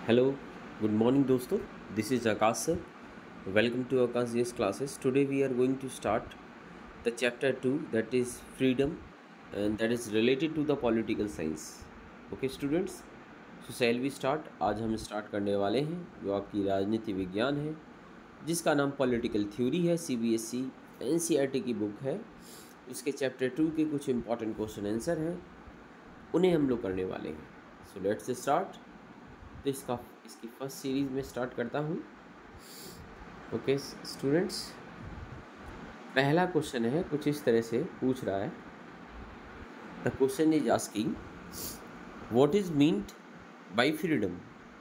Hello, good morning दोस्तों. This is Akash sir. Welcome to Akash Yes classes. Today we are going to start the chapter 2, that is freedom, and that is related to the political science. Okay students, so shall we start. आज हम start करने वाले हैं जो आपकी राजनीति विज्ञान है, जिसका नाम पॉलिटिकल थ्योरी है. CBSE NCERT की बुक है. इसके चैप्टर 2 के कुछ इंपॉर्टेंट क्वेश्चन आंसर हैं, उन्हें हम लोग करने वाले हैं. So let's start. तो इसकी फर्स्ट सीरीज़ में स्टार्ट करता हूँ. ओके स्टूडेंट्स, पहला क्वेश्चन है, कुछ इस तरह से पूछ रहा है. The question is asking what is meant by freedom.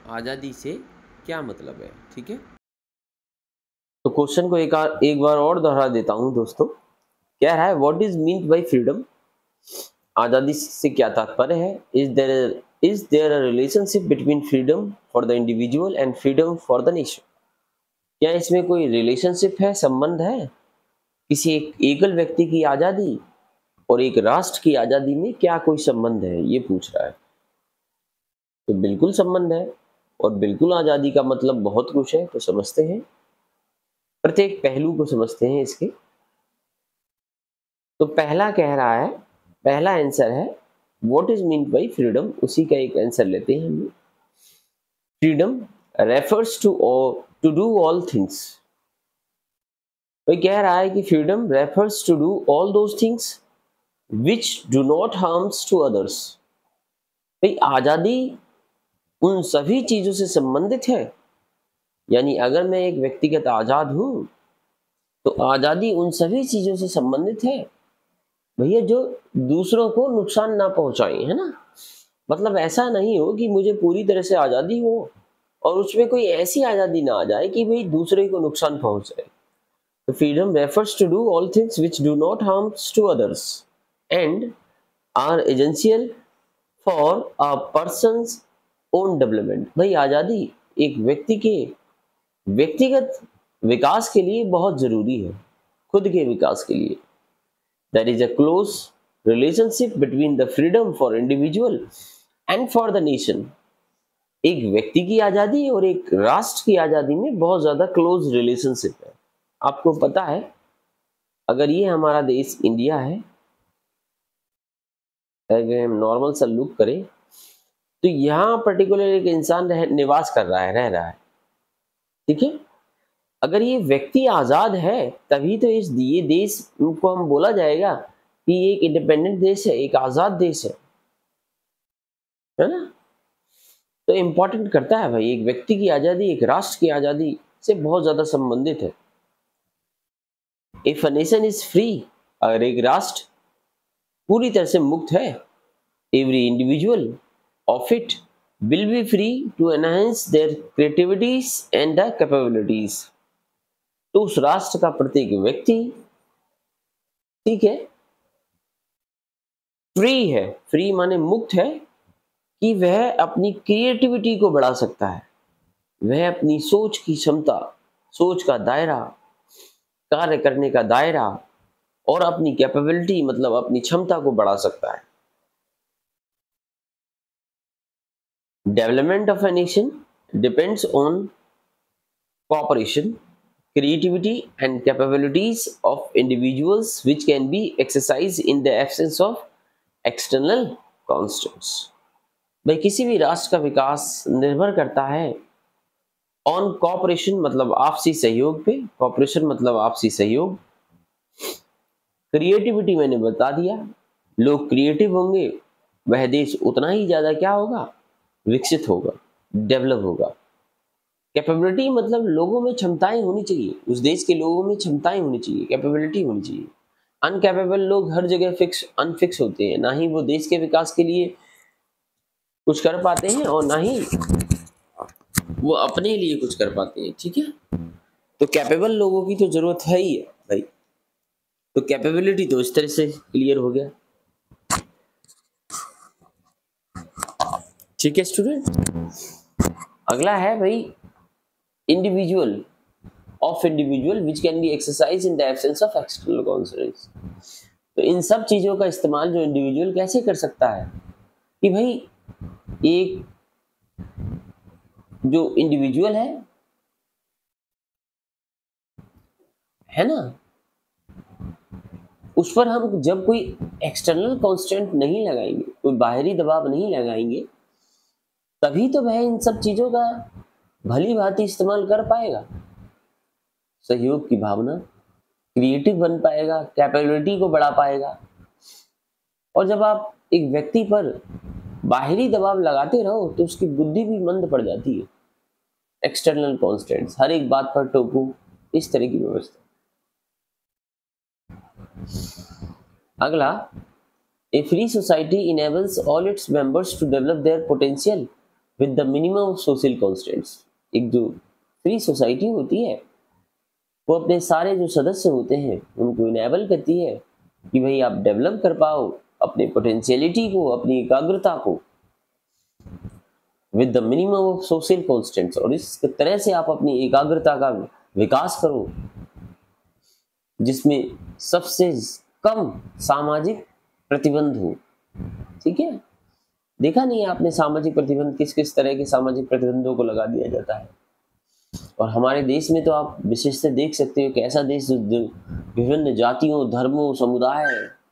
आज़ादी से क्या मतलब है. ठीक है, तो क्वेश्चन को एक बार और दोहरा देता हूँ दोस्तों. कह रहा है what is meant by freedom. आज़ादी से क्या तात्पर्य है. Is there a relationship between freedom for the individual and freedom for the nation? क्या इसमें कोई रिलेशनशिप है, संबंध है किसी एक एकल व्यक्ति की आज़ादी और एक राष्ट्र की आज़ादी में? क्या कोई संबंध है, ये पूछ रहा है. तो बिल्कुल संबंध है, और बिल्कुल आज़ादी का मतलब बहुत कुछ है. तो समझते हैं, प्रत्येक पहलू को समझते हैं इसके. तो पहला कह रहा है, पहला आंसर है what is mean by freedom. उसी का एक आंसर लेते हैं हम. Freedom refers to do all things. भाई कह रहा है कि freedom refers to do all those things which do not harms to others. भाई आजादी उन सभी चीजों से संबंधित है. यानी अगर मैं एक व्यक्तिगत आजाद हूं तो आजादी उन सभी चीजों से संबंधित है भैया जो दूसरों को नुकसान ना पहुंचाए, है ना. मतलब ऐसा नहीं हो कि मुझे पूरी तरह से आजादी हो और उसमें कोई ऐसी आजादी ना आ जाए कि भाई दूसरे को नुकसान पहुंचाए. तो freedom refers to do all things which do not harms to others and are essential for a person's own development. भाई आजादी एक व्यक्ति के व्यक्तिगत विकास के लिए बहुत जरूरी है, खुद के विकास के लिए. There is a close relationship between the freedom for individual and for the nation. एक व्यक्ति की आजादी और एक राष्ट्र की आजादी में बहुत ज्यादा क्लोज रिलेशनशिप है. आपको पता है, अगर ये हमारा देश इंडिया है, अगर हम नॉर्मल सा लुक करें तो यहाँ पर्टिकुलर एक इंसान निवास कर रहा है, रह रहा है. ठीक है, अगर ये व्यक्ति आजाद है तभी तो ये देश को हम बोला जाएगा कि ये एक इंडिपेंडेंट देश है, एक आजाद देश है ना. तो इंपॉर्टेंट करता है भाई, एक व्यक्ति की आजादी एक राष्ट्र की आजादी से बहुत ज्यादा संबंधित है. If a nation is free, अगर एक राष्ट्र पूरी तरह से मुक्त है, every individual of it will be free to enhance their creativities and the capabilities. तो उस राष्ट्र का प्रत्येक व्यक्ति, ठीक है, फ्री है. फ्री माने मुक्त है कि वह अपनी क्रिएटिविटी को बढ़ा सकता है, वह अपनी सोच की क्षमता, सोच का दायरा, कार्य करने का दायरा और अपनी कैपेबिलिटी मतलब अपनी क्षमता को बढ़ा सकता है. Development of a nation depends on cooperation, creativity and capabilities of individuals which can be exercised in the absence of external constants. भाई किसी भी राष्ट्र का विकास निर्भर करता है ऑन कॉपरेशन मतलब आपसी सहयोग पे. कॉपरेशन मतलब आपसी सहयोग. क्रिएटिविटी मैंने बता दिया, लोग क्रिएटिव होंगे वह देश उतना ही ज्यादा क्या होगा, विकसित होगा, डेवलप होगा. कैपेबिलिटी मतलब लोगों में क्षमताएं होनी चाहिए, उस देश के लोगों में क्षमताएं होनी चाहिए, कैपेबिलिटी होनी चाहिए. अनकैपेबल लोग हर जगह अनफिक्स होते हैं, ना ही वो देश के विकास के लिए कुछ कर पाते हैं और ना ही वो अपने लिए कुछ कर पाते हैं. ठीक है, तो कैपेबल लोगों की तो जरूरत है ही है भाई. तो कैपेबिलिटी तो इस तरह से क्लियर हो गया. ठीक है स्टूडेंट, अगला है भाई individual of individual which can be exercised in the absence of external constraints. तो इन सब चीजों का इस्तेमाल जो इंडिविजुअल कैसे कर सकता है कि भाई एक जो इंडिविजुअल है ना, उस पर हम जब कोई एक्सटर्नल कांस्टेंट नहीं लगाएंगे, कोई बाहरी दबाव नहीं लगाएंगे, तभी तो वह इन सब चीजों का भली भांति इस्तेमाल कर पाएगा। सहयोग की भावना, क्रिएटिव बन पाएगा, कैपेबिलिटी को बढ़ा पाएगा। और जब आप एक व्यक्ति पर बाहरी दबाव लगाते रहो तो उसकी बुद्धि भी मंद पड़ जाती है। एक्सटर्नल कांस्टेंट्स, हर एक बात पर टोकू, इस तरह की व्यवस्था। अगला, a free society enables all its members to develop their potential with the minimum of social constants. एक जो फ्री सोसाइटी होती है वो अपने सारे जो सदस्य होते हैं उनको इनेबल करती है कि भाई आप डेवलप कर पाओ अपने पोटेंशियलिटी को, अपनी एकाग्रता को, with the minimum of social constants, और इस तरह से आप अपनी एकाग्रता का विकास करो जिसमें सबसे कम सामाजिक प्रतिबंध हो। ठीक है, देखा नहीं आपने सामाजिक प्रतिबंध, किस किस तरह के सामाजिक प्रतिबंधों को लगा दिया जाता है। और हमारे देश में तो आप विशेषता देख सकते हो कि ऐसा देश जो विभिन्न जातियों, धर्मों, समुदाय,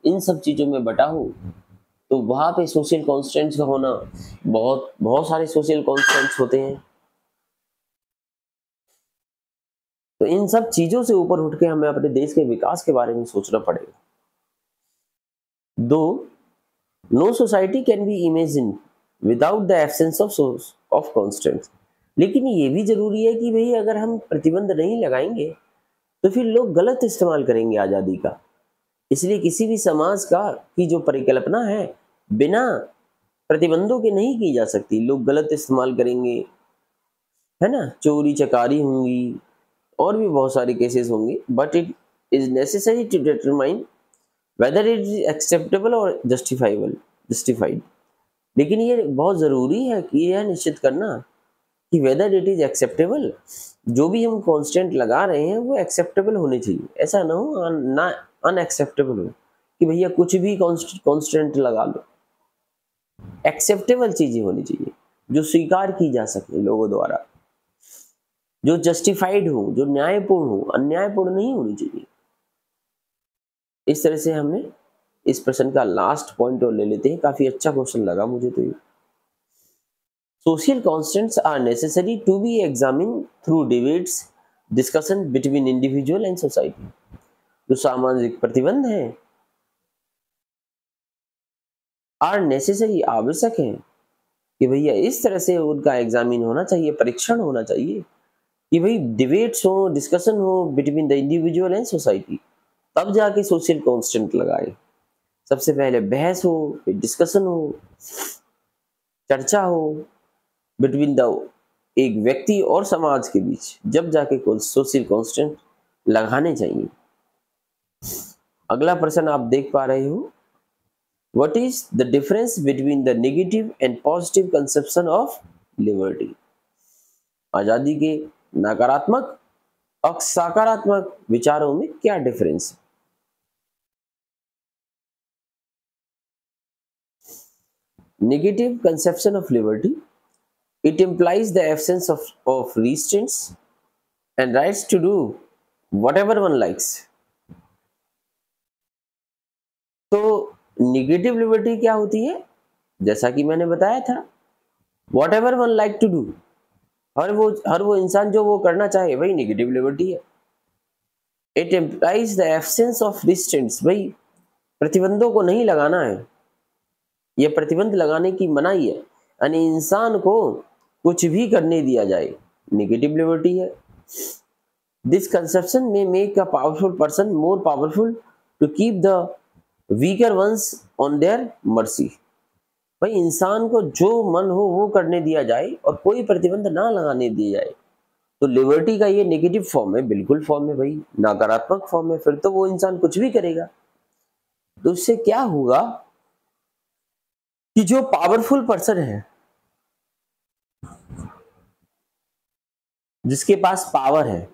इन सब चीजों में बटा हो, तो वहां पे सोशल कॉन्स्टेंट्स का होना, बहुत सारे सोशल कॉन्स्टेंट्स होते हैं। तो इन सब चीजों से ऊपर उठ के हमें अपने देश के विकास के बारे में सोचना पड़ेगा। दो, no society can be imagine without the absence of constants. लेकिन ये भी जरूरी है कि भाई अगर हम प्रतिबंध नहीं लगाएंगे तो फिर लोग गलत इस्तेमाल करेंगे आजादी का। इसलिए किसी भी समाज की जो परिकल्पना है बिना प्रतिबंधों के नहीं की जा सकती। लोग गलत इस्तेमाल करेंगे, है ना, चोरी चकारी होंगी और भी बहुत सारे केसेस होंगे। But it is necessary to determine whether it is acceptable और जस्टिफाइड। लेकिन ये बहुत जरूरी है कि यह निश्चित करना कि वेदर इट इज एक्सेप्टेबल, जो भी हम कांस्टेंट लगा रहे हैं वो एक्सेप्टेबल होने चाहिए। ऐसा ना हो ना अनएक्सेप्टेबल हो कि भैया कुछ भी कांस्टेंट लगा लो। एक्सेप्टेबल चीजें होनी चाहिए जो स्वीकार की जा सके लोगों द्वारा, जो जस्टिफाइड हो, जो न्यायपूर्ण हो, अन्यायपूर्ण नहीं होनी चाहिए। इस तरह से हमने इस प्रश्न का लास्ट पॉइंट और ले लेते हैं। काफी अच्छा क्वेश्चन लगा मुझे तो ये। Social constants are necessary to be examined through debates, discussion between individual and society. जो सामाजिक प्रतिबंध है are necessary, आवश्यक है कि भैया इस तरह से उनका एग्जामिन होना चाहिए, परीक्षण होना चाहिए कि भाई डिबेट्स हो, डिस्कशन हो between the individual and society, तब जाके सोशल कांस्टेंट लगाए। सबसे पहले बहस हो, फिर डिस्कशन हो, चर्चा हो बिटवीन द एक व्यक्ति और समाज के बीच, जब जाके सोशल कांस्टेंट लगाने चाहिए। अगला प्रश्न आप देख पा रहे हो, what is the difference between the negative and positive conception of liberty. आजादी के नकारात्मक और सकारात्मक विचारों में क्या डिफरेंस है। Negative conception of liberty, it implies the absence of restraints and rights to do whatever one likes. तो निगेटिव लिबर्टी क्या होती है, जैसा कि मैंने बताया था, whatever one like to do, हर वो इंसान जो वो करना चाहे वही निगेटिव लिबर्टी है। It implies the absence of restraints, भाई प्रतिबंधों को नहीं लगाना है, ये प्रतिबंध लगाने की मनाही है, यानी इंसान को कुछ भी करने दिया जाए, नेगेटिव लिबर्टी है। This conception may make a powerful person more powerful to keep the weaker ones on their mercy. भाई इंसान को जो मन हो वो करने दिया जाए और कोई प्रतिबंध ना लगाने दिया जाए, तो लिबर्टी का ये नेगेटिव फॉर्म है, बिल्कुल फॉर्म है भाई, नकारात्मक फॉर्म है। फिर तो वो इंसान कुछ भी करेगा। तो इससे क्या होगा कि जो पावरफुल पर्सन है, जिसके पास पावर है,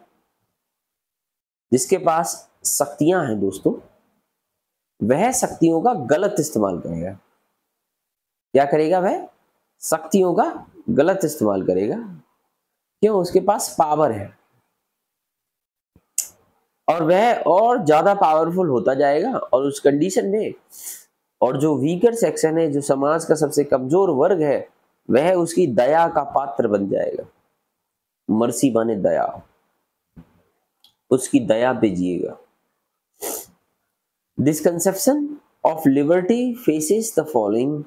जिसके पास शक्तियां हैं दोस्तों, वह शक्तियों का गलत इस्तेमाल करेगा। क्या करेगा? वह शक्तियों का गलत इस्तेमाल करेगा। क्यों? उसके पास पावर है और वह और ज्यादा पावरफुल होता जाएगा, और उस कंडीशन में और जो वीकर सेक्शन है, जो समाज का सबसे कमजोर वर्ग है, वह उसकी दया का पात्र बन जाएगा। मर्सी माने दया, उसकी दया पे जिएगा। This conception of liberty faces the following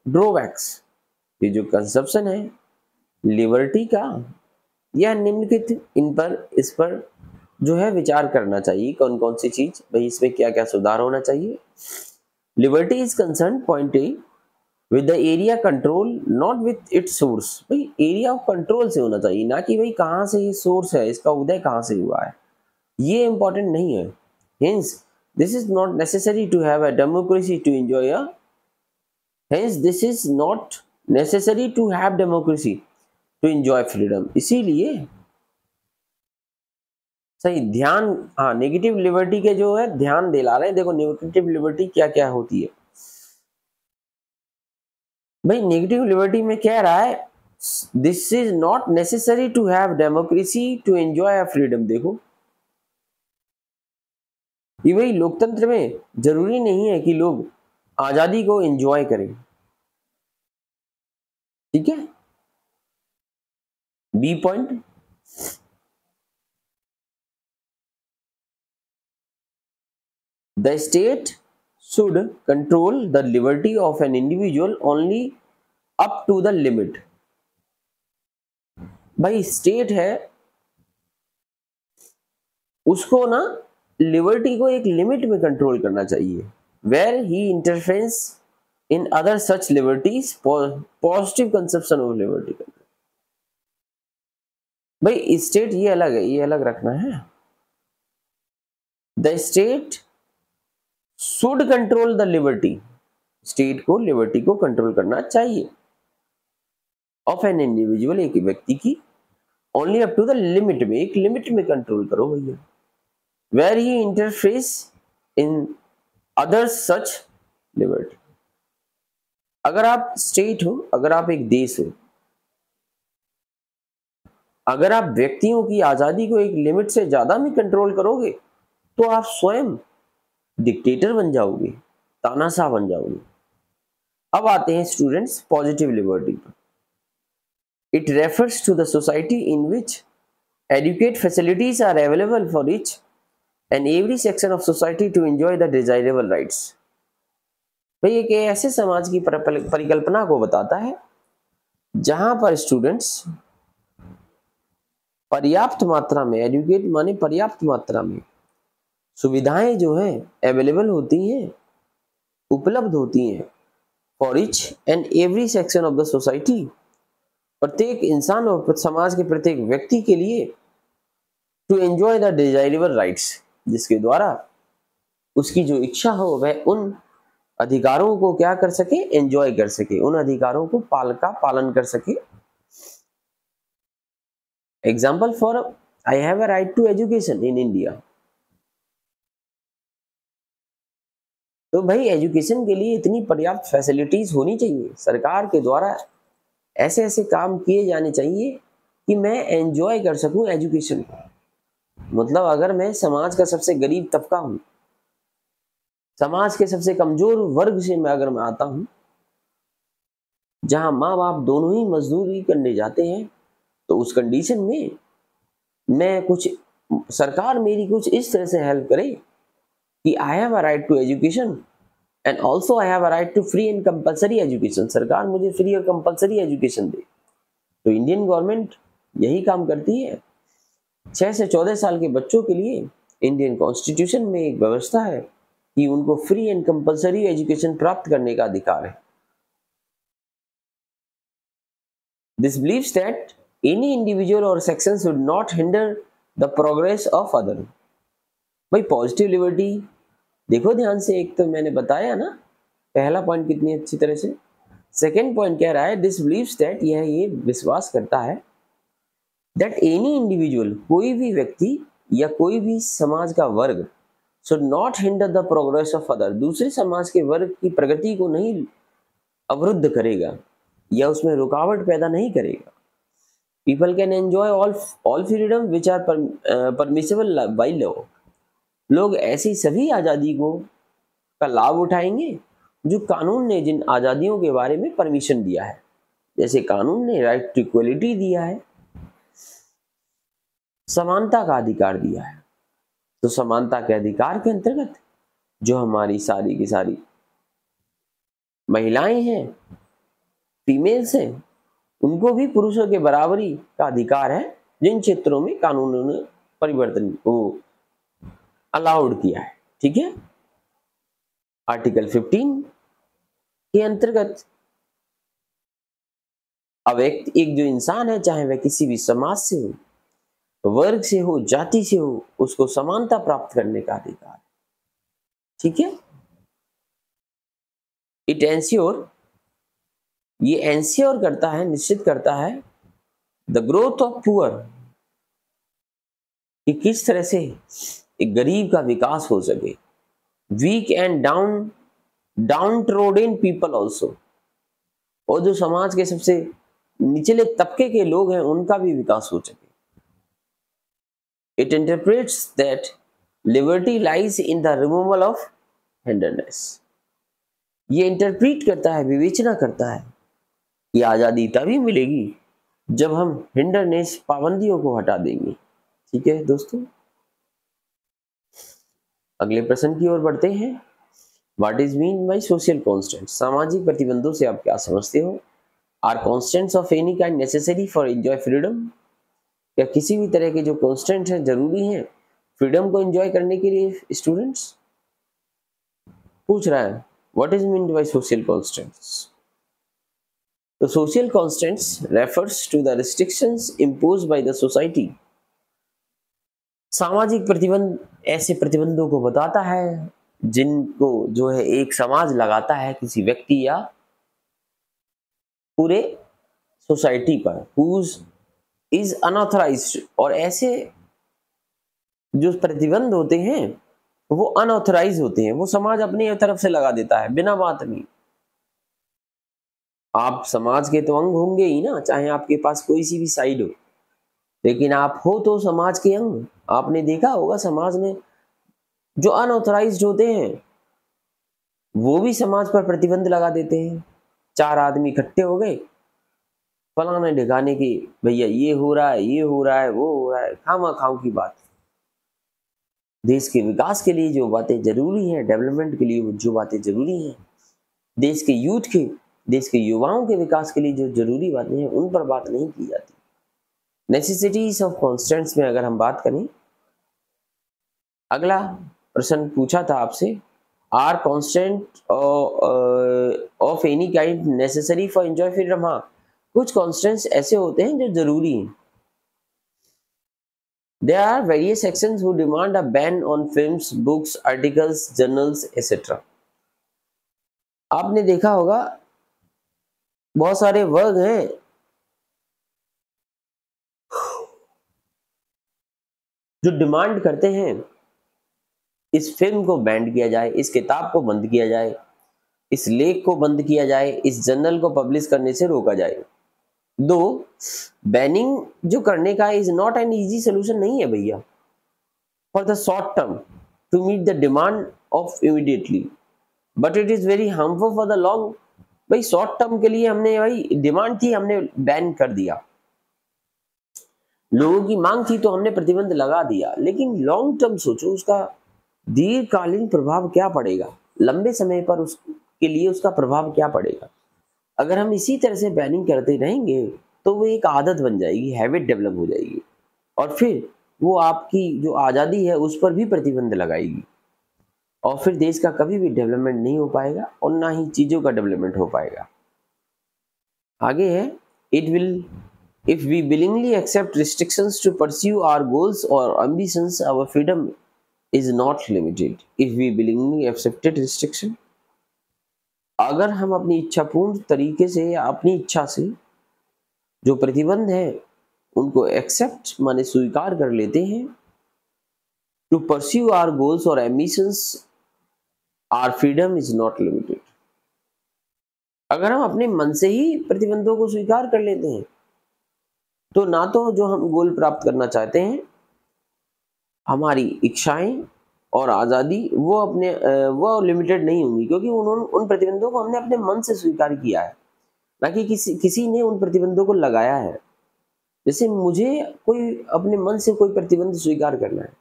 drawbacks. ये जो कंसेप्शन है लिबर्टी का, यह निम्नलिखित इस पर जो है विचार करना चाहिए। कौन कौन सी चीज, भाई इसमें क्या क्या सुधार होना चाहिए। Liberty is concern, point A, with the area control not with its source. भाई एरिया ऑफ कंट्रोल से होना चाहिए, ना कि भाई कहाँ से ये सोर्स है, इसका उदय कहाँ से हुआ है, ये इंपॉर्टेंट नहीं है। Hence this is not necessary to have a democracy to enjoy a hence this is not necessary to have democracy to enjoy freedom. इसीलिए सही ध्यान, हाँ, नेगेटिव लिबर्टी के जो है ध्यान दिला रहे हैं। देखो नेगेटिव लिबर्टी क्या क्या होती है। भाई नेगेटिव लिबर्टी में कह रहा है this is not necessary to have democracy to enjoy freedom. देखो ये भाई लोकतंत्र में जरूरी नहीं है कि लोग आजादी को एंजॉय करें, ठीक है। B point, the state should control the liberty of an individual only up to the limit। भाई स्टेट है, उसको ना लिबर्टी को एक लिमिट में कंट्रोल करना चाहिए। Where he interference in other such liberties, positive conception of liberty. भाई स्टेट ये अलग है, ये अलग रखना है। The state should control the liberty, state को लिबर्टी को कंट्रोल करना चाहिए ऑफ एन इंडिविजुअल, एक व्यक्ति की, only up to the limit में, एक लिमिट में कंट्रोल करो भैया। Where he interface in other such liberty. अगर आप स्टेट हो, अगर आप एक देश हो, अगर आप व्यक्तियों की आजादी को एक लिमिट से ज्यादा में कंट्रोल करोगे तो आप स्वयं डिक्टेटर बन जाओगे, तानाशाह बन जाओगे। अब आते हैं स्टूडेंट्स पॉजिटिव लिबर्टी पर। It refers to the society in which educate facilities are available for each and every section of society to enjoy the desirable rights. भाई एक ऐसे समाज की परिकल्पना को बताता है जहां पर स्टूडेंट्स पर्याप्त मात्रा में, एडुकेट माने पर्याप्त मात्रा में, सुविधाएं जो हैं अवेलेबल होती हैं, उपलब्ध होती हैं for each and every section of the society, प्रत्येक इंसान और समाज के प्रत्येक व्यक्ति के लिए, to enjoy the desirable rights, जिसके द्वारा उसकी जो इच्छा हो वह उन अधिकारों को क्या कर सके, एंजॉय कर सके, उन अधिकारों को पालन कर सके। Example for I have a right to education in India. तो भाई एजुकेशन के लिए इतनी पर्याप्त फैसिलिटीज होनी चाहिए, सरकार के द्वारा ऐसे ऐसे काम किए जाने चाहिए कि मैं एंजॉय कर सकूं एजुकेशन को। मतलब अगर मैं समाज का सबसे गरीब तबका हूं, समाज के सबसे कमजोर वर्ग से अगर मैं आता हूं, जहां माँ बाप दोनों ही मजदूरी करने जाते हैं, तो उस कंडीशन में मैं कुछ, सरकार मेरी कुछ इस तरह से हेल्प करे कि I have a right to education and also I have a right to free and compulsory education. सरकार मुझे फ्री और कंपलसरी एजुकेशन दे। तो इंडियन गवर्नमेंट यही काम करती है। 6 से 14 साल के बच्चों के लिए इंडियन कॉन्स्टिट्यूशन में एक व्यवस्था है कि उनको फ्री एंड कंपलसरी एजुकेशन प्राप्त करने का अधिकार है। This believes that any individual और section should not hinder the progress of other. भाई पॉजिटिव लिबर्टी देखो ध्यान से, एक तो मैंने बताया ना पहला पॉइंट कितनी अच्छी तरह से। सेकेंड पॉइंट कह रहा है दिस बिलीव्स दैट, यह ये विश्वास करता है दैट एनी इंडिविजुअल, कोई भी व्यक्ति या कोई भी समाज का वर्ग, should not hinder the progress of other, दूसरे समाज के वर्ग की प्रगति को नहीं अवरुद्ध करेगा या उसमें रुकावट पैदा नहीं करेगा। People can enjoy all freedom which are permissible by law. लोग ऐसी सभी आज़ादी को का लाभ उठाएंगे जो कानून ने जिन आज़ादियों के बारे में परमिशन दिया है। जैसे कानून ने राइट टू इक्वलिटी दिया है, समानता का अधिकार दिया है, तो समानता के अधिकार के अंतर्गत जो हमारी सारी की सारी महिलाएं हैं, फीमेल्स हैं, उनको भी पुरुषों के बराबरी का अधिकार है जिन क्षेत्रों में कानून ने परिवर्तन को अलाउड किया है। ठीक है, आर्टिकल 15 के अंतर्गत अब एक जो इंसान है, चाहे वह किसी भी समाज से हो, वर्ग से हो, जाति से हो, उसको समानता प्राप्त करने का अधिकार है। ठीक है, इट एंश्योर, ये एंश्योर करता है, निश्चित करता है द ग्रोथ ऑफ पुअर, कि किस तरह से एक गरीब का विकास हो सके, weak and downtrodden people also, और जो समाज के सबसे निचले तबके के लोग हैं उनका भी विकास हो सके। It interprets that liberty lies in the removal of hindrance, ये इंटरप्रीट करता है, विवेचना करता है कि आज़ादी तभी मिलेगी जब हम हिंडरनेस, पाबंदियों को हटा देंगे। ठीक है दोस्तों, अगले प्रश्न की ओर बढ़ते हैं। What is mean by social constant, सामाजिक प्रतिबंधों से आप क्या समझते हो? Are constants of any kind necessary for enjoy freedom, क्या किसी भी तरह के जो कॉन्स्टेंट है जरूरी हैं फ्रीडम को एंजॉय करने के लिए? स्टूडेंट्स पूछ रहा है what is mean by social constants. तो social constants refers to the restrictions imposed by the society, सामाजिक प्रतिबंध ऐसे प्रतिबंधों को बताता है जिनको जो है एक समाज लगाता है किसी व्यक्ति या पूरे सोसाइटी पर, हुज इज अनऑथराइज्ड, और ऐसे जो प्रतिबंध होते हैं वो अनऑथराइज होते हैं, वो समाज अपनी तरफ से लगा देता है बिना बात नहीं। आप समाज के तो अंग होंगे ही ना, चाहे आपके पास कोई सी भी साइड हो, लेकिन आप हो तो समाज के अंग। आपने देखा होगा समाज में जो अनऑथराइज्ड होते हैं वो भी समाज पर प्रतिबंध लगा देते हैं। 4 आदमी इकट्ठे हो गए फलाने ढिकाने की, भैया ये हो रहा है, ये हो रहा है, वो हो रहा है, खामा खाओ की बात। देश के विकास के लिए जो बातें जरूरी हैं, डेवलपमेंट के लिए जो बातें जरूरी हैं, देश के यूथ के, देश के युवाओं के विकास के लिए जो जरूरी बातें हैं उन पर बात नहीं की जाती। नेसेसिटीज ऑफ कॉन्स्टेंट्स में अगर हम बात करें, अगला प्रश्न पूछा था आपसे, are constant of any kind necessary for enjoy freedom. हाँ, कुछ कॉन्स्टेंट्स ऐसे होते हैं जो जरूरी हैं। There are various sections who demand a ban on films, books, articles, journals, etc. आपने देखा होगा बहुत सारे वर्ग हैं जो डिमांड करते हैं इस फिल्म को बैन किया जाए, इस किताब को बंद किया जाए, इस लेख को बंद किया जाए, इस जर्नल को पब्लिश करने से रोका जाए। दो बैनिंग जो करने का is not an easy solution नहीं है भैया, for the short term to meet the demand of immediately, but it is very harmful for the long. भाई शॉर्ट टर्म के लिए हमने भाई डिमांड थी, हमने बैन कर दिया, लोगों की मांग थी तो हमने प्रतिबंध लगा दिया, लेकिन लॉन्ग टर्म सोचो उसका दीर्घकालीन प्रभाव क्या पड़ेगा, लंबे समय पर उसके लिए उसका प्रभाव क्या पड़ेगा। अगर हम इसी तरह से बैनिंग करते रहेंगे तो वो एक आदत बन जाएगी, हैबिट डेवलप हो जाएगी, और फिर वो आपकी जो आज़ादी है उस पर भी प्रतिबंध लगाएगी, और फिर देश का कभी भी डेवलपमेंट नहीं हो पाएगा और ना ही चीज़ों का डेवलपमेंट हो पाएगा। आगे है, it will if we willingly accept restrictions to pursue our goals or ambitions, our freedom is not limited. If we willingly accepted restriction, अगर हम अपनी इच्छापूर्ण तरीके से या अपनी इच्छा से जो प्रतिबंध है उनको एक्सेप्ट माने स्वीकार कर लेते हैं, टू परस्यू आवर गोल्स और ambitions, our freedom is not limited. अगर हम अपने मन से ही प्रतिबंधों को स्वीकार कर लेते हैं तो ना तो जो हम गोल प्राप्त करना चाहते हैं, हमारी इच्छाएं और आज़ादी वो लिमिटेड नहीं होंगी, क्योंकि उन प्रतिबंधों को हमने अपने मन से स्वीकार किया है, ना कि किसी ने उन प्रतिबंधों को लगाया है। जैसे मुझे कोई अपने मन से कोई प्रतिबंध स्वीकार करना है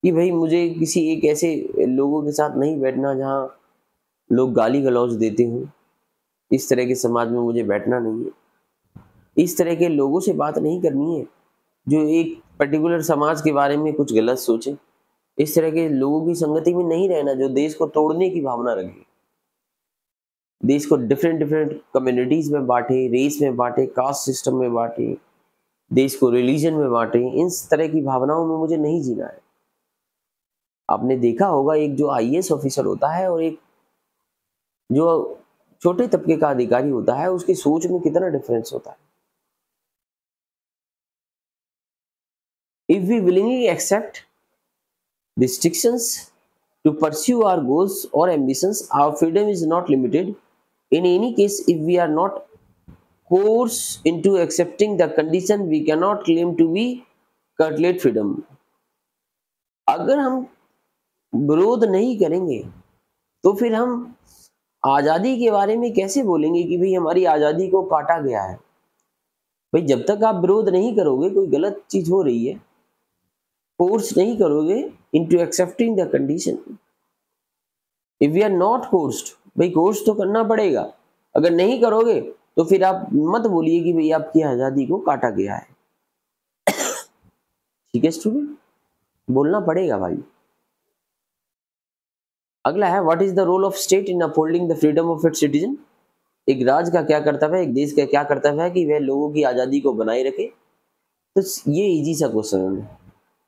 कि भाई मुझे किसी एक ऐसे लोगों के साथ नहीं बैठना जहाँ लोग गाली गलौज देते हों, इस तरह के समाज में मुझे बैठना नहीं है, इस तरह के लोगों से बात नहीं करनी है जो एक पर्टिकुलर समाज के बारे में कुछ गलत सोचे, इस तरह के लोगों की संगति में नहीं रहना जो देश को तोड़ने की भावना रखे, देश को डिफरेंट डिफरेंट कम्युनिटीज में बांटे, रेस में बांटे, कास्ट सिस्टम में बांटे, देश को रिलीजन में बांटे, इन तरह की भावनाओं में मुझे नहीं जीना है। आपने देखा होगा एक जो आईएएस ऑफिसर होता है और एक जो छोटे तबके का अधिकारी होता है, उसकी सोच में कितना डिफरेंस होता है। If we willingly accept restrictions to pursue our goals or ambitions, our freedom is not limited. In any case, if we are not coerced into accepting the condition, we cannot claim to be curtailed freedom. अगर हम विरोध नहीं करेंगे तो फिर हम आज़ादी के बारे में कैसे बोलेंगे कि भाई हमारी आज़ादी को काटा गया है। भाई जब तक आप विरोध नहीं करोगे, कोई गलत चीज हो रही है, फोर्स नहीं करोगे into accepting the condition, if we are not forced, भाई कोर्स तो करना पड़ेगा, अगर नहीं करोगे तो फिर आप मत बोलिए कि भाई आपकी आजादी को काटा गया है। ठीक है स्टूडेंट, बोलना पड़ेगा भाई। अगला है what is the role of state in upholding the freedom of its citizen. एक राज्य का क्या कर्तव्य है, एक देश का क्या कर्तव्य है कि वह लोगों की आजादी को बनाए रखे। तो ये इजी सा क्वेश्चन है।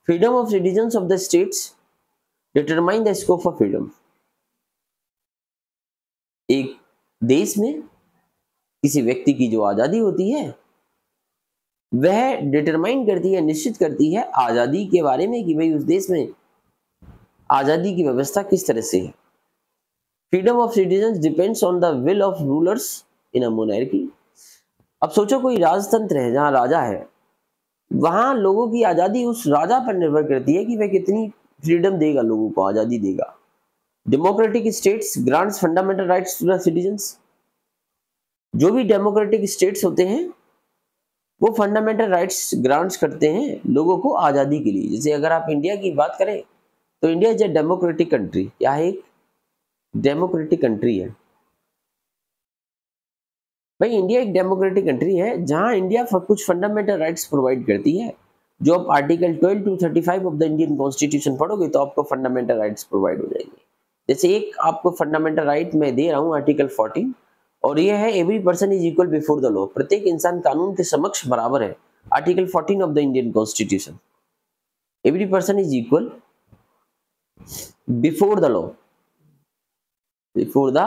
Freedom of citizens of the states determine the scope of freedom. एक देश में किसी व्यक्ति की जो आजादी होती है वह डिटरमाइन करती है, निश्चित करती है आजादी के बारे में कि भाई उस देश में आजादी की व्यवस्था किस तरह से है। Freedom of citizens depends on the will of rulers in a monarchy. अब सोचो कोई राजतंत्र है जहां राजा है, वहां लोगों की आजादी उस राजा पर निर्भर करती है कि वह कितनी फ्रीडम देगा, लोगों को आजादी देगा। Democratic states grants fundamental rights to the citizens. जो भी डेमोक्रेटिक स्टेट्स होते हैं वो फंडामेंटल राइट्स ग्रांट्स करते हैं लोगों को आजादी के लिए। जैसे अगर आप इंडिया की बात करें तो India is a democratic country. क्या है? एक डेमोक्रेटिक कंट्री है भाई। इंडिया एक डेमोक्रेटिक कंट्री है जहां इंडिया कुछ फंडामेंटल राइट्स प्रोवाइड करती है। जो आप article 12 to 35 of the Indian constitution पढ़ोगे तो आपको फंडामेंटल राइट्स प्रोवाइड हो जाएंगे। जैसे एक आपको फंडामेंटल राइट मैं दे रहा हूँ आर्टिकल 14, और ये है every person is equal before the law. प्रत्येक इंसान कानून के समक्ष बराबर है। Article 14 of the Indian constitution, every person is equal before the law, before the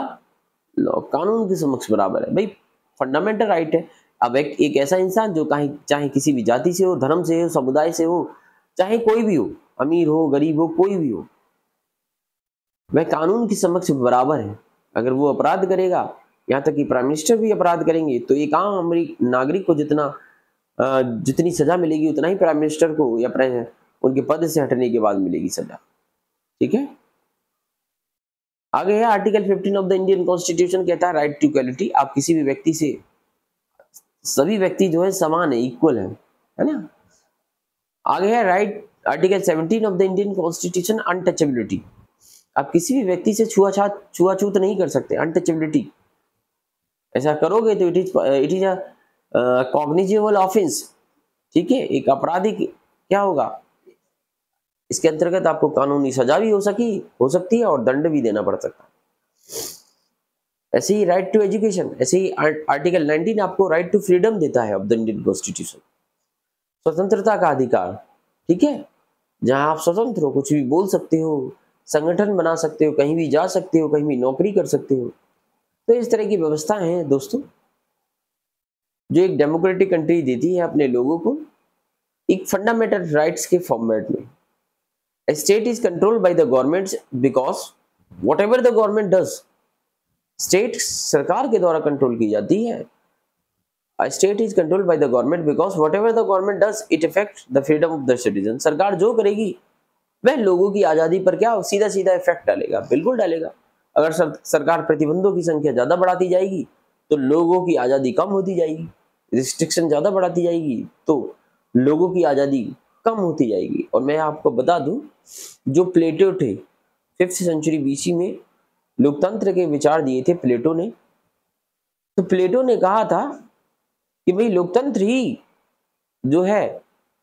law, कानून के समक्ष बराबर है भाई, फंडामेंटल राइट है। अब एक ऐसा इंसान जो चाहे किसी भी जाति से हो, धर्म से हो, समुदाय से हो, चाहे कोई भी हो, अमीर हो, गरीब हो, कोई भी हो, वह कानून के समक्ष बराबर है। अगर वो अपराध करेगा, यहाँ तक कि प्राइम मिनिस्टर भी अपराध करेंगे, तो एक आम नागरिक को जितनी सजा मिलेगी उतना ही प्राइम मिनिस्टर को या उनके पद से हटने के बाद मिलेगी सजा। ठीक है, आगे है article 15 of the Indian constitution कहता है राइट टू इक्वलिटी। आप किसी भी व्यक्ति से, सभी व्यक्ति जो है समान है, इक्वल है ना। आगे है right article 17 of the Indian constitution untouchability. आप किसी भी व्यक्ति से छुआछूत नहीं कर सकते, अनटचेबिलिटी। ऐसा करोगे तो it is a cognizable offence. ठीक है, एक आपराधिक क्या होगा, इसके अंतर्गत आपको कानूनी सजा भी हो सकती है और दंड भी देना पड़ सकता है। ऐसे ही राइट टू एजुकेशन, ऐसे ही आर्टिकल 19 आपको राइट टू फ्रीडम देता है ऑफ द इंडियन कॉन्स्टिट्यूशन, स्वतंत्रता का अधिकार। ठीक है, जहां आप स्वतंत्र हो, कुछ भी बोल सकते हो, संगठन बना सकते हो, कहीं भी जा सकते हो, कहीं भी नौकरी कर सकते हो। तो इस तरह की व्यवस्था है दोस्तों जो एक डेमोक्रेटिक कंट्री देती है अपने लोगों को एक फंडामेंटल राइट्स के फॉर्मेट में। A state is controlled by the government because whatever the government does, state सरकार के द्वारा कंट्रोल की जाती है। State is controlled by the government because what ever the government does it effect the freedom of the citizen. सरकार जो करेगी वह लोगों की आज़ादी पर क्या सीधा सीधा इफेक्ट डालेगा, बिल्कुल डालेगा। अगर सरकार प्रतिबंधों की संख्या ज़्यादा बढ़ाती जाएगी तो लोगों की आज़ादी कम होती जाएगी, रिस्ट्रिक्शन ज़्यादा बढ़ाती जाएगी तो लोगों की आज़ादी कम होती जाएगी। और मैं आपको बता दूं, जो प्लेटो थे 5th सेंचुरी बीसी में लोकतंत्र के विचार दिए थे प्लेटो ने। तो प्लेटो ने कहा था कि भाई लोकतंत्र ही जो है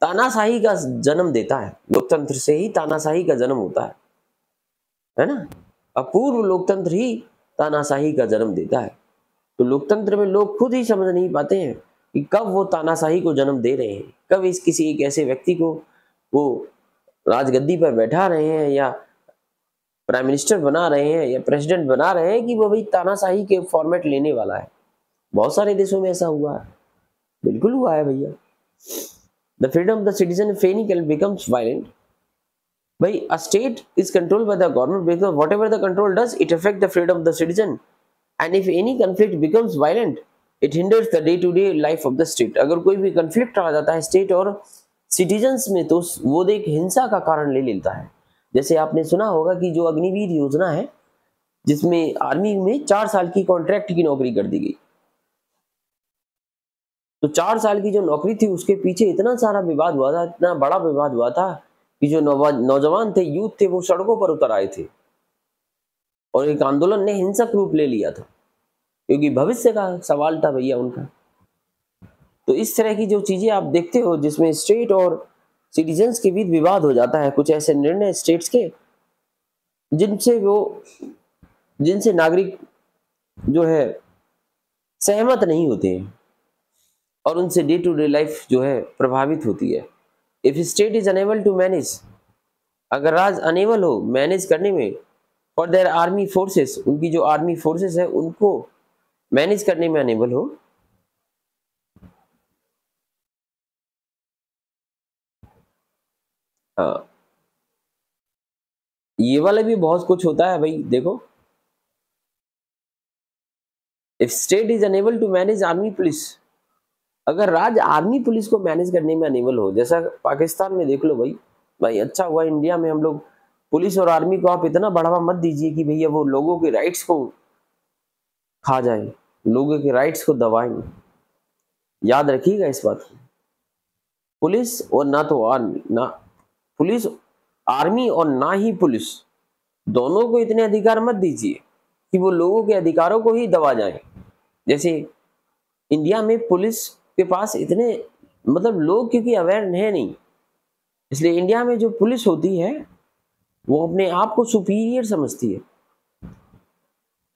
तानाशाही का जन्म देता है, लोकतंत्र से ही तानाशाही का जन्म होता है ना। अपूर्व लोकतंत्र ही तानाशाही का जन्म देता है। तो लोकतंत्र में लोग खुद ही समझ नहीं पाते हैं कि कब वो तानाशाही को जन्म दे रहे हैं, कब इस किसी एक ऐसे व्यक्ति को वो राजगद्दी पर बैठा रहे हैं या प्राइम मिनिस्टर बना रहे हैं या प्रेसिडेंट बना रहे हैं कि वो भाई तानाशाही के फॉर्मेट लेने वाला है। बहुत सारे देशों में ऐसा हुआ है, बिल्कुल हुआ है भैया। The freedom of the citizen if any becomes violent, भाई a state is controlled by the government because whatever the control does it affect the freedom of the citizen, and if any conflict becomes violent it hinders the day to day life of the state। अगर कोई भी conflict आ जाता है state और citizens में तो वो एक हिंसा का कारण ले लेता है। जैसे आपने सुना होगा कि जो अग्निवीर योजना है जिसमें आर्मी में 4 साल की कॉन्ट्रैक्ट की नौकरी कर दी गई, तो 4 साल की जो नौकरी थी उसके पीछे इतना सारा विवाद हुआ था, इतना बड़ा विवाद हुआ था कि जो नौजवान थे, यूथ थे, वो सड़कों पर उतर आए थे और एक आंदोलन ने हिंसक रूप ले लिया था क्योंकि भविष्य का सवाल था भैया उनका। तो इस तरह की जो चीजें आप देखते हो जिसमें स्टेट और सिटीजन्स के बीच विवाद हो जाता है, कुछ ऐसे निर्णय स्टेट्स के जिनसे नागरिक जो है सहमत नहीं होते हैं और उनसे डे टू डे लाइफ जो है प्रभावित होती है। If state is unable to manage, अगर राज्य अनेबल हो मैनेज करने में फॉर देयर आर्मी फोर्सेस, उनकी जो आर्मी फोर्सेस है उनको मैनेज करने में अनेबल हो, हाँ ये वाला भी बहुत कुछ होता है भाई। देखो, if state is unable to manage army police, अगर राज्य आर्मी पुलिस को मैनेज करने में अनेबल हो, जैसा पाकिस्तान में देख लो भाई अच्छा हुआ इंडिया में हम लोग पुलिस और आर्मी को आप इतना बढ़ावा मत दीजिए कि भैया वो लोगों के राइट्स को खा जाए, लोगों के राइट्स को दबाएं। याद रखिएगा इस बात को। पुलिस और ना तो पुलिस आर्मी और ना ही पुलिस, दोनों को इतने अधिकार मत दीजिए कि वो लोगों के अधिकारों को ही दबा जाए। जैसे इंडिया में पुलिस के पास इतने मतलब लोग क्योंकि अवेयर है नहीं, इसलिए इंडिया में जो पुलिस होती है वो अपने आप को सुपीरियर समझती है।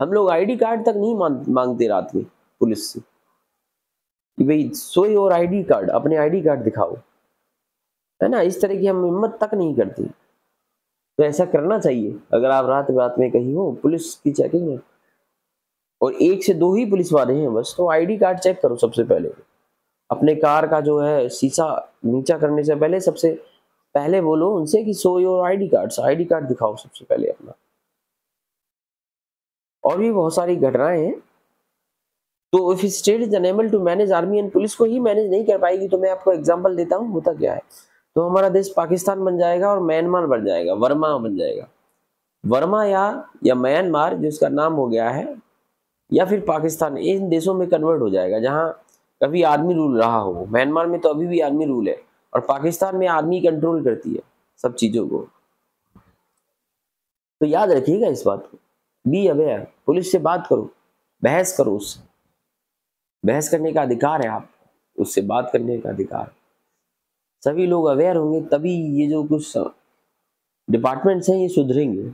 हम लोग आईडी कार्ड तक नहीं मांगते रात में पुलिस से कि भाई सो योर आईडी कार्ड, अपने आईडी कार्ड दिखाओ, है ना। इस तरह की हम हिम्मत तक नहीं करते। तो ऐसा करना चाहिए। अगर आप रात में कहीं हो, पुलिस की चेकिंग है और 1 से 2 ही पुलिस वाले हैं बस, तो आईडी कार्ड चेक करो सबसे पहले। अपने कार का जो है शीशा नीचा करने से पहले सबसे पहले बोलो उनसे कि सो योर आईडी कार्ड दिखाओ सबसे पहले अपना। और भी बहुत सारी घटनाएं हैं। तो if state is unable to manage army and police को ही मैनेज नहीं कर पाएगी, तो मैं आपको एग्जांपल देता हूँ होता क्या है। तो हमारा देश पाकिस्तान बन जाएगा और म्यांमार बन जाएगा, वर्मा बन जाएगा। वर्मा या म्यांमार जिसका नाम हो गया है, या फिर पाकिस्तान, इन देशों में कन्वर्ट हो जाएगा जहां कभी आर्मी रूल रहा हो। म्यांमार में तो अभी भी आर्मी रूल है और पाकिस्तान में आर्मी कंट्रोल करती है सब चीजों को। तो याद रखिएगा इस बात को, बी अवेयर। पुलिस से बात करो, बहस करो, उससे बहस करने का अधिकार है, आप उससे बात करने का अधिकार। सभी लोग अवेयर होंगे तभी ये जो कुछ डिपार्टमेंट्स हैं ये सुधरेंगे।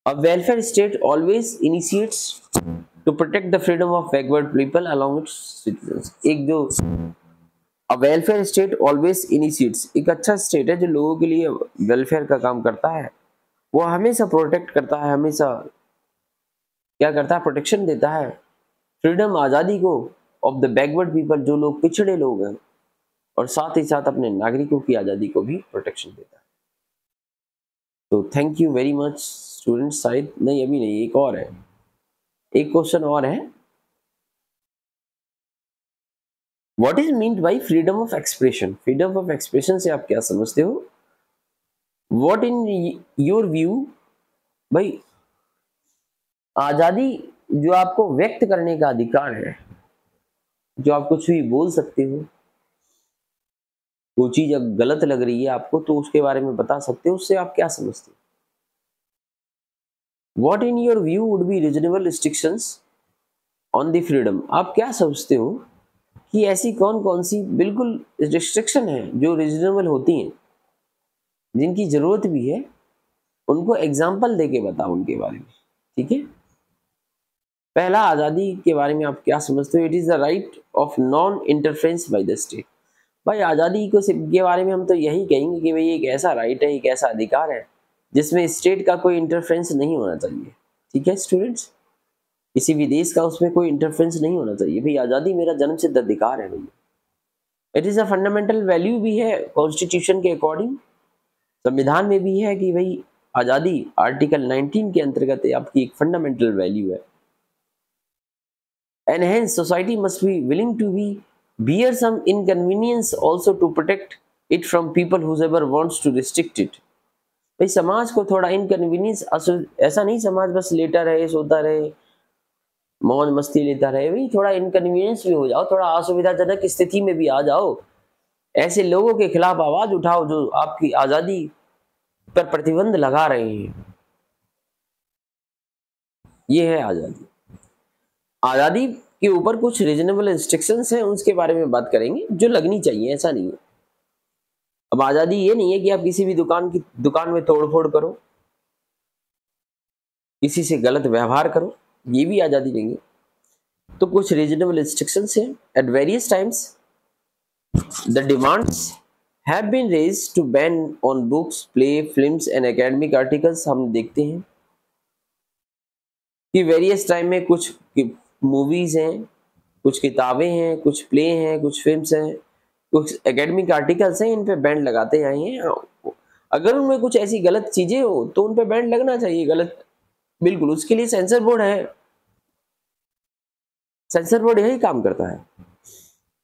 A welfare state always initiates to protect the freedom of backward people along its citizens। एक जो a welfare state always initiates, एक अच्छा स्टेट है जो लोगों के लिए वेलफेयर का काम करता है। वो हमेशा प्रोटेक्ट करता है, हमेशा क्या करता है, प्रोटेक्शन देता है फ्रीडम, आज़ादी को ऑफ द बैकवर्ड पीपल, जो लोग पिछड़े लोग हैं, और साथ ही साथ अपने नागरिकों की आज़ादी को भी प्रोटेक्शन देता है। तो thank you very much students. शायद नहीं, अभी नहीं, एक और है, एक क्वेश्चन और है। What is meant by freedom of expression? Freedom of expression से आप क्या समझते हो? व्हाट इन योर व्यू भाई आजादी जो आपको व्यक्त करने का अधिकार है, जो आप कुछ भी बोल सकते हो, वो चीज अगर गलत लग रही है आपको तो उसके बारे में बता सकते हो, उससे आप क्या समझते हो? What in your view would be reasonable restrictions on the freedom? आप क्या समझते हो कि ऐसी कौन कौन सी बिल्कुल रिस्ट्रिक्शन है जो रीजनेबल होती हैं, जिनकी जरूरत भी है, उनको एग्जाम्पल देके बताओ उनके बारे में। ठीक है, पहला आज़ादी के बारे में आप क्या समझते हो? It is the right of non interference by the state. भाई आज़ादी को के बारे में हम तो यही कहेंगे कि भाई एक ऐसा राइट है, एक ऐसा अधिकार है जिसमें स्टेट का कोई इंटरफेरेंस नहीं होना चाहिए। ठीक है स्टूडेंट्स, किसी भी देश का उसमें कोई इंटरफेरेंस नहीं होना चाहिए। भाई आज़ादी मेरा जन्मसिद्ध अधिकार है भैया। It is a fundamental value भी है कॉन्स्टिट्यूशन के अकॉर्डिंग, संविधान में भी है कि भाई आज़ादी आर्टिकल 19 के अंतर्गत आपकी एक फंडामेंटल वैल्यू है। And hence society must be willing to bear some inconvenience also to protect it from people whoever wants to restrict it। भाई समाज को थोड़ा इनकन्वीनियंस, ऐसा नहीं समाज बस लेटा रहे, सोता रहे, मौज मस्ती लेता रहे। भाई थोड़ा इनकन्वीनियंस भी हो जाओ, थोड़ा असुविधाजनक स्थिति में भी आ जाओ, ऐसे लोगों के खिलाफ आवाज उठाओ जो आपकी आजादी पर प्रतिबंध लगा रहे हैं। ये है आजादी। आजादी के ऊपर कुछ रीजनेबल रिस्ट्रिक्शंस हैं, उसके बारे में बात करेंगे जो लगनी चाहिए, ऐसा नहीं है। अब आजादी ये नहीं है कि आप किसी भी दुकान में तोड़फोड़ करो, किसी से गलत व्यवहार करो, ये भी आजादी नहीं है। तो कुछ रीजनेबल रिस्ट्रिक्शंस हैं। At various times the demands have been raised to ban on books, play, films and academic articles. हम देखते हैं कि वेरियस टाइम में कुछ मूवीज हैं, कुछ किताबें हैं, कुछ प्ले हैं, कुछ फिल्म्स हैं, कुछ एकेडमिक आर्टिकल्स हैं, इन पे बैन लगाते आए हैं। अगर उनमें कुछ ऐसी गलत चीजें हो तो उन पे बैन लगना चाहिए, गलत बिल्कुल, उसके लिए सेंसर बोर्ड है। सेंसर बोर्ड यही काम करता है,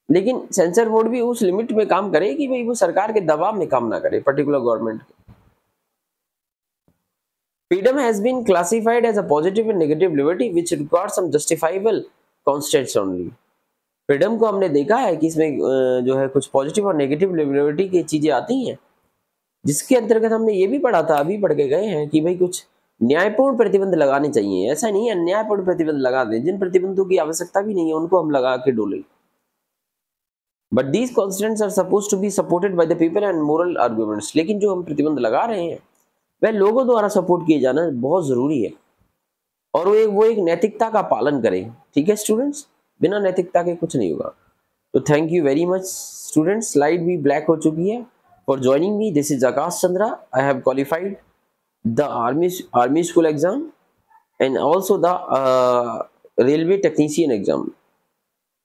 लेकिन सेंसर बोर्ड भी उस लिमिट में काम करे कि भाई वो सरकार के दबाव में काम ना करे, पर्टिकुलर गवर्नमेंट के। Freedom has been classified as a positive and negative liberty which requires some justifiable constraints only। Freedom को हमने देखा है कि इसमें जो है कुछ पॉजिटिव और नेगेटिव लिबर्टी की चीजें आती हैं, जिसके अंतर्गत हमने ये भी पढ़ा था, अभी पढ़ के गए हैं कि भाई कुछ न्यायपूर्ण प्रतिबंध लगाने चाहिए। ऐसा नहीं है अन्यायपूर्ण प्रतिबंध लगा दें, जिन प्रतिबंधों की आवश्यकता भी नहीं है उनको हम लगा के डोले। But these constants are suppose to be supported by the people and moral arguments. लेकिन जो हम प्रतिबंध लगा रहे हैं वह लोगों द्वारा सपोर्ट किए जाना बहुत जरूरी है, और वो एक नैतिकता का पालन करें। ठीक है स्टूडेंट्स, बिना नैतिकता के कुछ नहीं होगा। तो thank you very much students. Slide भी ब्लैक हो चुकी है। For joining me, this is Akash Chandra. I have qualified the army school exam and also the railway technician exam.